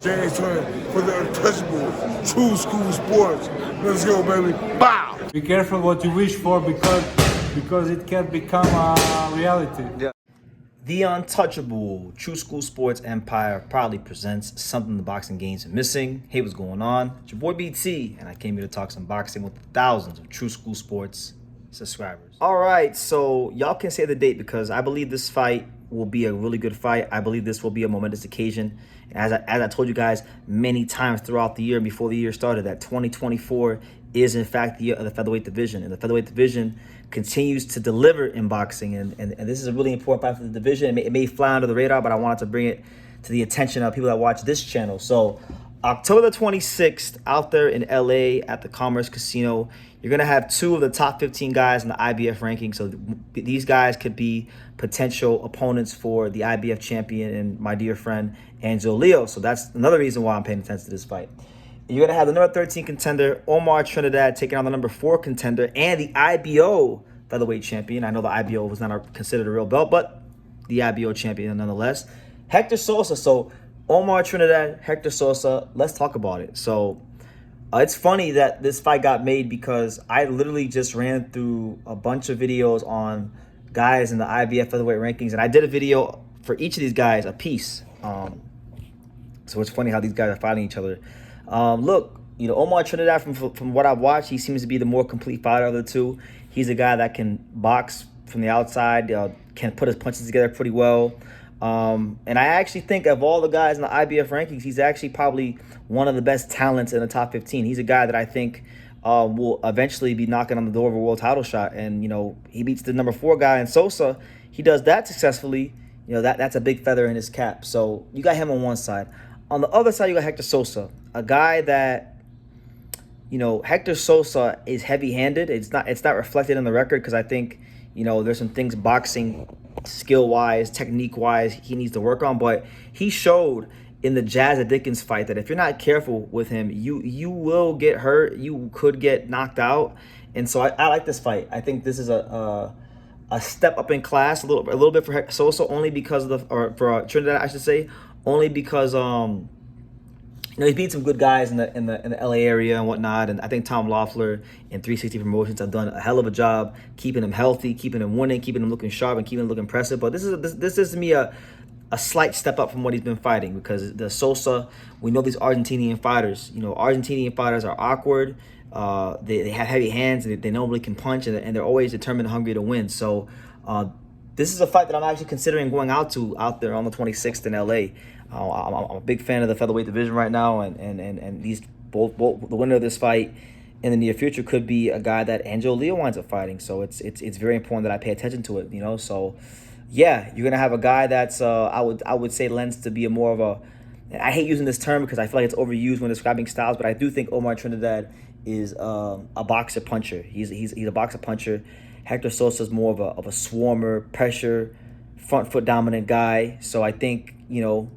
James Twin for the untouchable true school sports. Let's go, baby. Bow! Be careful what you wish for because it can become a reality. Yeah. The untouchable True School Sports Empire proudly presents something the boxing games are missing. Hey, what's going on? It's your boy BT, and I came here to talk some boxing with thousands of True School Sports subscribers. All right, so y'all can say the date because I believe this fight will be a really good fight. I believe this will be a momentous occasion. And as I told you guys many times throughout the year before the year started, that 2024 is in fact the year of the featherweight division, and the featherweight division continues to deliver in boxing, and this is a really important part for the division. It may fly under the radar, but I wanted to bring it to the attention of people that watch this channel. So October the 26th, out there in LA at the Commerce Casino, you're gonna have two of the top 15 guys in the IBF ranking. So these guys could be potential opponents for the IBF champion and my dear friend Angel Leo. So that's another reason why I'm paying attention to this fight. You're going to have the number 13 contender, Omar Trinidad, taking on the number 4 contender and the IBO featherweight champion. I know the IBO was not considered a real belt, but the IBO champion nonetheless. Hector Sosa. So Omar Trinidad, Hector Sosa, let's talk about it. So it's funny that this fight got made because I literally just ran through a bunch of videos on guys in the IBF featherweight rankings, and I did a video for each of these guys, a piece. So it's funny how these guys are fighting each other. Look, you know, Omar Trinidad, from what I've watched, he seems to be the more complete fighter of the two. He's a guy that can box from the outside, can put his punches together pretty well. And I actually think of all the guys in the IBF rankings, he's actually probably one of the best talents in the top 15. He's a guy that I think will eventually be knocking on the door of a world title shot. And, you know, he beats the number 4 guy in Sosa. He does that successfully. You know, that's a big feather in his cap. So you got him on one side. On the other side, you got Hector Sosa, a guy that, you know, Hector Sosa is heavy-handed. It's not reflected in the record because I think, you know, there's some things boxing skill-wise, technique-wise he needs to work on. But he showed in the Jazza Dickens fight that if you're not careful with him, you will get hurt. You could get knocked out. And so I like this fight. I think this is a step up in class a little bit for Sosa, only because of for Trinidad, I should say. Only because you know, he beat some good guys in the LA area and whatnot, and I think Tom Loeffler and 360 Promotions have done a hell of a job keeping him healthy, keeping him winning, keeping him looking sharp, and keeping him looking impressive. But this is to me a slight step up from what he's been fighting, because the Sosa, we know these Argentinian fighters. You know, Argentinian fighters are awkward. They have heavy hands, and they normally can punch, and they're always determined and hungry to win. So this is a fight that I'm actually considering going out there on the 26th in LA. I'm a big fan of the featherweight division right now, and these both the winner of this fight in the near future could be a guy that Angel Leo winds up fighting. So it's very important that I pay attention to it. You know, so yeah, you're gonna have a guy that's I would say lends to be a more of a, I hate using this term because I feel like it's overused when describing styles, but I do think Omar Trinidad is a boxer puncher. He's a boxer puncher. Hector Sosa is more of a swarmer, pressure, front foot dominant guy. So I think, you know,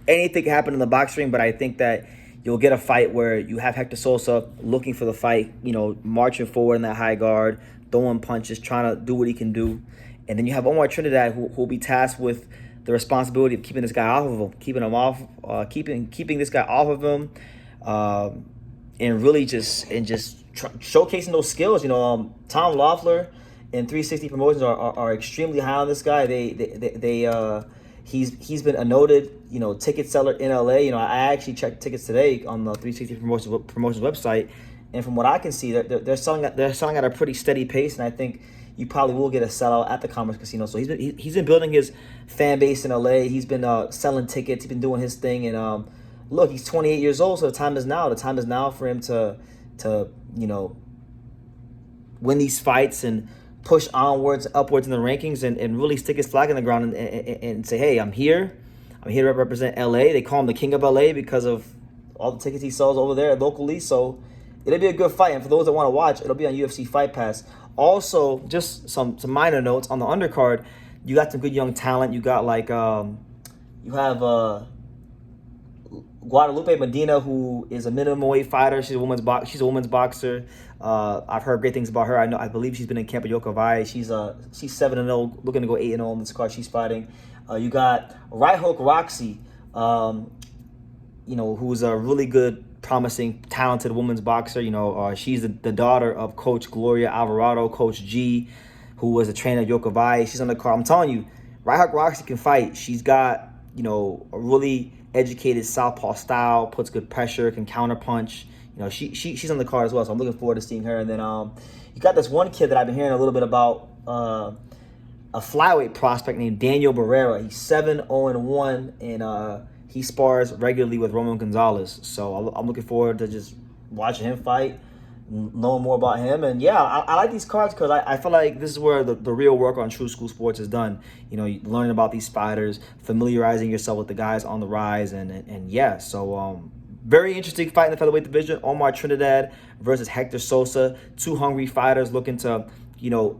anything can happen in the box ring, but I think that you'll get a fight where you have Hector Sosa looking for the fight, you know, marching forward in that high guard, throwing punches, trying to do what he can do. And then you have Omar Trinidad who will be tasked with the responsibility of keeping this guy off of him, keeping this guy off of him, and really just showcasing those skills. You know, Tom Loeffler and 360 Promotions are extremely high on this guy. He's been a noted, you know, ticket seller in LA. You know, I actually checked tickets today on the 360 Promotions website, and from what I can see, they're selling at a pretty steady pace, and I think you probably will get a sellout at the Commerce Casino. So he's been building his fan base in LA. He's been selling tickets. He's been doing his thing, and look, he's 28 years old, so the time is now. The time is now for him to you know, win these fights and push upwards in the rankings, and really stick his flag in the ground and say, hey, I'm here to represent LA. They call him the King of LA because of all the tickets he sells over there locally. So it'll be a good fight, and for those that want to watch, it'll be on UFC Fight Pass. Also, just some minor notes on the undercard. You got some good young talent. You got like you have Guadalupe Medina, who is a minimum weight fighter. She's a women's boxer. I've heard great things about her. I believe she's been in camp at Yokovai. She's 7-0, looking to go 8-0 in this card she's fighting. You got Right Hook Roxy. who's a really good, promising, talented women's boxer. She's the daughter of Coach Gloria Alvarado, Coach G, who was a trainer at Yokobai. She's on the card. I'm telling you, Right Roxy can fight. She's got, a really educated southpaw style, puts good pressure, can counter punch. She's on the card as well, so I'm looking forward to seeing her. And then you got this one kid that I've been hearing a little bit about, a flyweight prospect named Daniel Barrera. He's 7-0-1, and he spars regularly with Roman Gonzalez. So I'm looking forward to just watching him fight, knowing more about him. And yeah, I like these cards because I feel like this is where the real work on True School Sports is done. Learning about these fighters, familiarizing yourself with the guys on the rise, and yeah. So very interesting fight in the featherweight division. Omar Trinidad versus Hector Sosa. Two hungry fighters looking to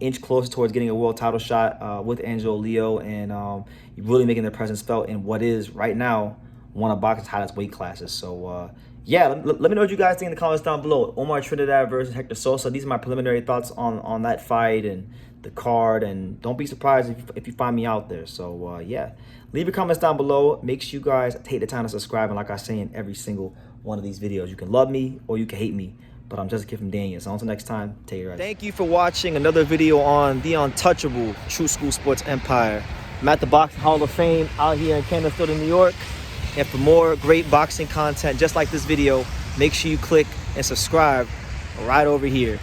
inch closer towards getting a world title shot with Angelo Leo, and really making their presence felt in what is right now one of boxing's hottest weight classes. So yeah, let me know what you guys think in the comments down below. Omar Trinidad versus Hector Sosa. These are my preliminary thoughts on that fight and the card, and don't be surprised if you find me out there. So yeah, leave your comments down below. Make sure you guys take the time to subscribe, and like I say in every single one of these videos, you can love me or you can hate me, but I'm just a kid from Daniel. So until next time, take care. Thank you for watching another video on the untouchable True School Sports Empire. I'm at the Boxing Hall of Fame out here in Canterbury, New York. And for more great boxing content just like this video, make sure you click and subscribe right over here.